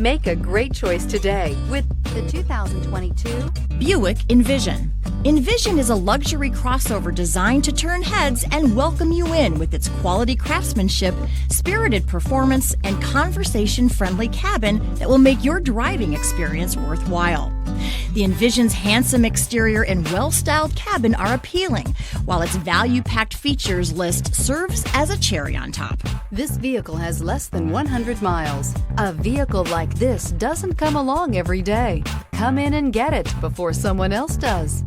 Make a great choice today with the 2022 Buick Envision. Envision is a luxury crossover designed to turn heads and welcome you in with its quality craftsmanship, spirited performance, and conversation-friendly cabin that will make your driving experience worthwhile. The Envision's handsome exterior and well-styled cabin are appealing, while its value-packed features list serves as a cherry on top. This vehicle has less than 100 miles. A vehicle like this doesn't come along every day. Come in and get it before someone else does.